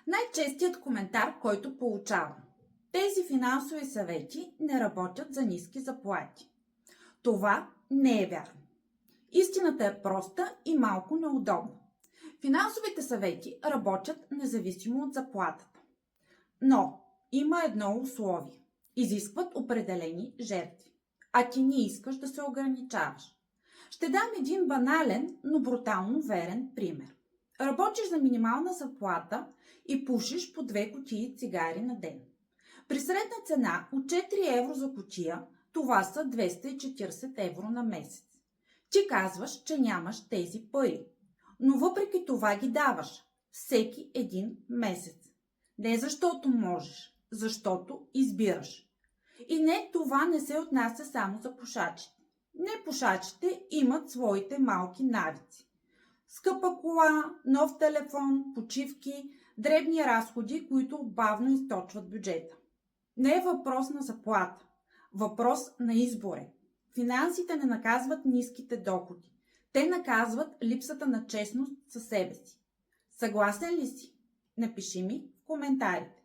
Най-честият коментар, който получавам: тези финансови съвети не работят за ниски заплати. Това не е вярно. Истината е проста и малко неудобна. Финансовите съвети работят независимо от заплатата. Но има едно условие. Изискват определени жертви. А ти не искаш да се ограничаваш. Ще дам един банален, но брутално верен пример. Работиш за минимална заплата и пушиш по 2 кутии цигари на ден. При средна цена от 4 евро за кутия, това са 240 евро на месец. Ти казваш, че нямаш тези пари, но въпреки това ги даваш всеки един месец. Не защото можеш, защото избираш. И не, това не се отнася само за пушачите. Непушачите имат своите малки навици. Скъпа кола, нов телефон, почивки, дребни разходи, които бавно източват бюджета. Не е въпрос на заплата, въпрос на избор е. Финансите не наказват ниските доходи. Те наказват липсата на честност със себе си. Съгласен ли си? Напиши ми в коментарите.